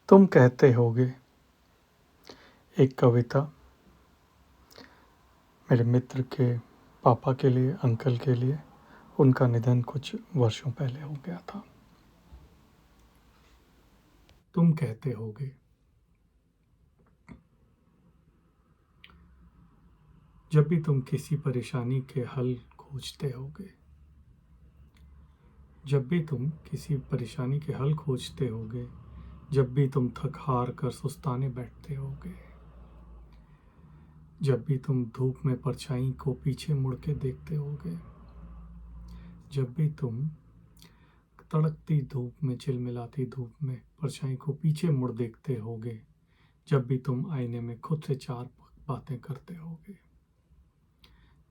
तुम कहते होगे। एक कविता मेरे मित्र के पापा के लिए, अंकल के लिए। उनका निधन कुछ वर्षों पहले हो गया था। तुम कहते होगे। जब भी तुम किसी परेशानी के हल खोजते होगे, जब भी तुम किसी परेशानी के हल खोजते होगे, जब भी तुम थक हार कर सुस्ताने बैठते होगे, जब भी तुम धूप में परछाई को पीछे मुड़ के देखते होगे, जब भी तुम तड़कती धूप में, चिलमिलाती धूप में परछाई को पीछे मुड़ देखते होगे, जब भी तुम आईने में खुद से चार बातें करते होगे,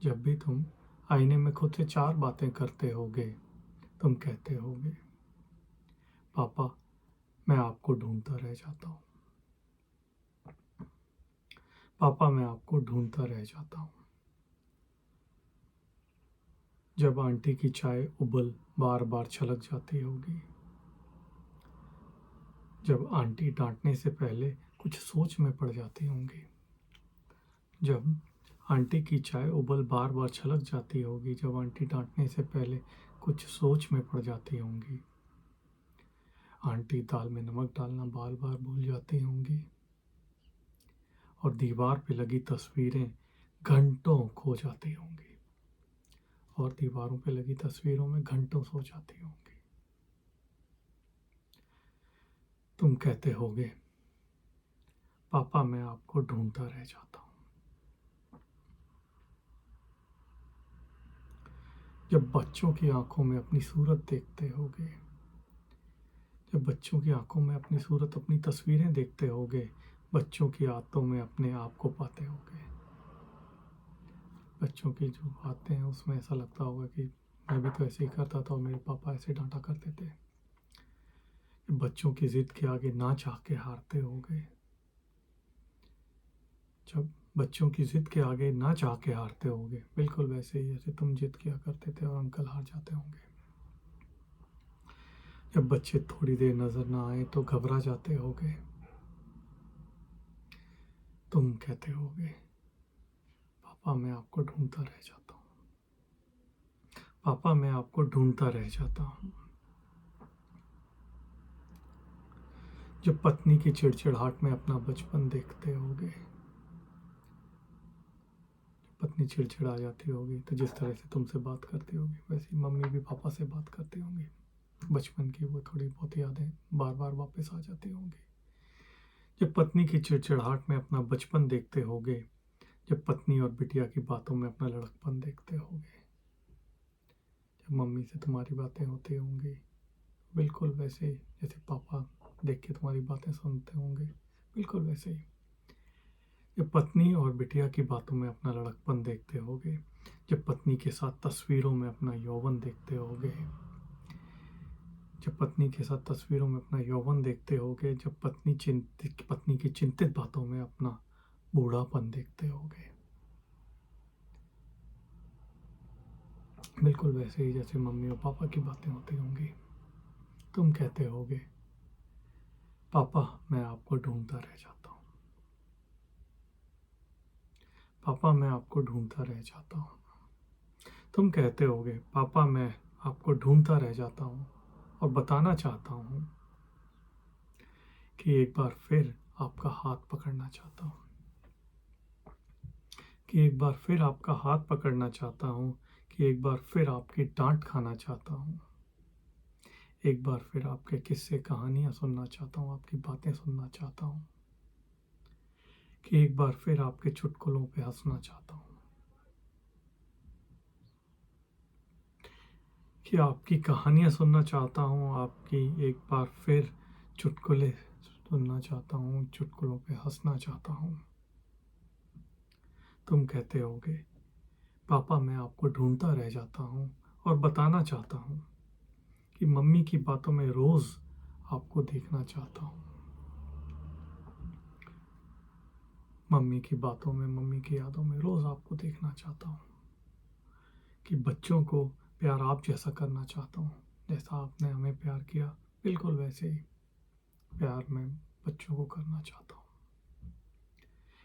जब भी तुम आईने में खुद से चार बातें करते होगे, तुम कहते होगे, पापा मैं आपको ढूंढता रह जाता हूँ, पापा मैं आपको ढूंढता रह जाता हूँ। जब आंटी की चाय उबल बार बार छलक जाती होगी, जब आंटी डांटने से पहले कुछ सोच में पड़ जाती होंगी, जब आंटी की चाय उबल बार बार छलक जाती होगी, जब आंटी डांटने से पहले कुछ सोच में पड़ जाती होंगी, आंटी दाल में नमक डालना बार बार भूल जाती होंगी, और दीवार पे लगी तस्वीरें घंटों खो जाती होंगी, और दीवारों पे लगी तस्वीरों में घंटों सो जाती होंगी। तुम कहते होगे, पापा मैं आपको ढूंढता रह जाता हूँ। जब बच्चों की आंखों में अपनी सूरत देखते होगे, जब बच्चों की आंखों में अपनी सूरत, अपनी तस्वीरें देखते होगे, बच्चों की आदतों में अपने आप को पाते होगे, बच्चों की जो बातें हैं उसमें ऐसा लगता होगा कि मैं भी तो ऐसे ही करता था और मेरे पापा ऐसे डांटा करते थे। बच्चों की जिद के आगे ना चाह के हारते होगे, जब बच्चों की जिद के आगे ना चाह के हारते होगे, बिल्कुल वैसे ही जैसे तुम जिद किया करते थे और अंकल हार जाते होंगे। जब बच्चे थोड़ी देर नजर ना आए तो घबरा जाते होगे, तुम कहते होगे, पापा मैं आपको ढूंढता रह जाता हूँ, पापा मैं आपको ढूंढता रह जाता हूँ। जब पत्नी की चिड़चिड़ाहट में अपना बचपन देखते होगे, पत्नी चिड़चिड़ा जाती होगी तो जिस तरह से तुमसे बात करती होगी, वैसे ही मम्मी भी पापा से बात करती होंगी। बचपन की वो थोड़ी बहुत यादें बार बार वापस आ जाती होंगी। जब पत्नी की चिड़चिड़ाहट में अपना बचपन देखते होगे, जब पत्नी और बिटिया की बातों में अपना लड़कपन देखते होगे, जब मम्मी से तुम्हारी बातें होती होंगी, बिल्कुल वैसे ही जैसे पापा देख के तुम्हारी बातें सुनते होंगे, बिल्कुल वैसे ही। जब पत्नी और बिटिया की बातों में अपना लड़कपन देखते होगे, जब पत्नी के साथ तस्वीरों में अपना यौवन देखते होगे, जब पत्नी के साथ तस्वीरों में अपना यौवन देखते होगे, जब पत्नी की चिंतित बातों में अपना बूढ़ापन देखते होगे, बिल्कुल वैसे ही जैसे मम्मी और पापा की बातें होती होंगी। तुम कहते होगे, पापा मैं आपको ढूंढता रह जाता हूँ, पापा मैं आपको ढूंढता रह जाता हूँ। तुम कहते होगे, पापा मैं आपको ढूंढता रह जाता हूँ और बताना चाहता हूँ कि एक बार फिर आपका हाथ पकड़ना चाहता हूँ, कि एक बार फिर आपका हाथ पकड़ना चाहता हूँ, कि एक बार फिर आपकी डांट खाना चाहता हूँ, एक बार फिर आपके किस्से कहानियाँ सुनना चाहता हूँ, आपकी बातें सुनना चाहता हूँ, कि एक बार फिर आपके चुटकुलों पे हंसना चाहता हूँ, कि आपकी कहानियाँ सुनना चाहता हूँ, आपकी एक बार फिर चुटकुले सुनना चाहता हूँ, चुटकुलों पे हंसना चाहता हूँ। तुम कहते होगे, पापा मैं आपको ढूंढता रह जाता हूँ और बताना चाहता हूँ कि मम्मी की बातों में रोज आपको देखना चाहता हूँ, मम्मी की बातों में, मम्मी की यादों में रोज आपको देखना चाहता हूँ, कि बच्चों को प्यार आप जैसा करना चाहता हूँ, जैसा आपने हमें प्यार किया, बिल्कुल वैसे ही प्यार मैं बच्चों को करना चाहता हूँ,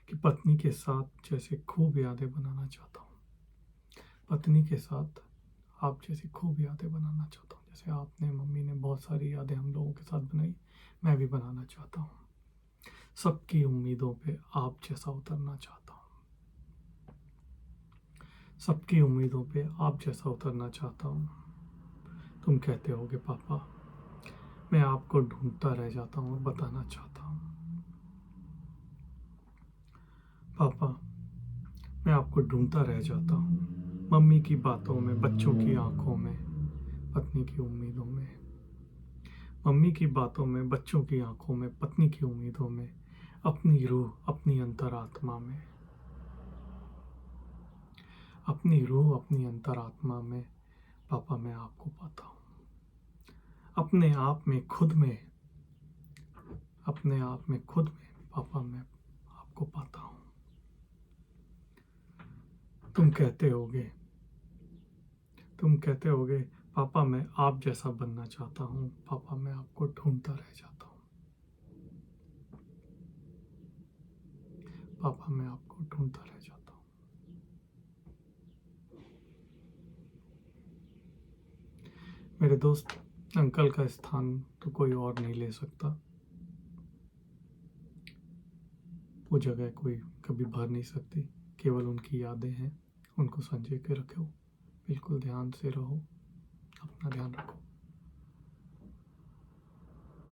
कि पत्नी के साथ जैसे खूब यादें बनाना चाहता हूँ, पत्नी के साथ आप जैसी खूब यादें बनाना चाहता हूँ। जैसे आपने, मम्मी ने बहुत सारी यादें हम लोगों के साथ बनाई, मैं भी बनाना चाहता हूँ। सबकी उम्मीदों पे आप जैसा उतरना चाहता हूँ, सबकी उम्मीदों पे आप जैसा उतरना चाहता हूँ। तुम कहते होगे पापा, मैं आपको ढूंढता रह जाता हूँ और बताना चाहता हूँ। पापा, मैं आपको ढूंढता रह जाता हूँ, मम्मी की बातों में, बच्चों की आंखों में, पत्नी की उम्मीदों में। मम्मी की बातों में, बच्चों की आंखों में, पत्नी की उम्मीदों में, अपनी रूह, अपनी अंतरात्मा में, अपनी रूह, अपनी अंतरात्मा में पापा मैं आपको पाता हूँ। अपने आप में, खुद में, अपने आप में, खुद में पापा मैं आपको पाता हूँ। तुम कहते होगे पापा मैं आप जैसा बनना चाहता हूँ, पापा मैं आपको ढूंढता रह जाता हूँ, पापा मैं आपको ढूंढता रह जाता हूँ। मेरे दोस्त, अंकल का स्थान तो कोई और नहीं ले सकता, वो जगह कोई कभी भर नहीं सकती, केवल उनकी यादें हैं, उनको संजो के रखो। बिल्कुल ध्यान से रहो, अपना ध्यान रखो।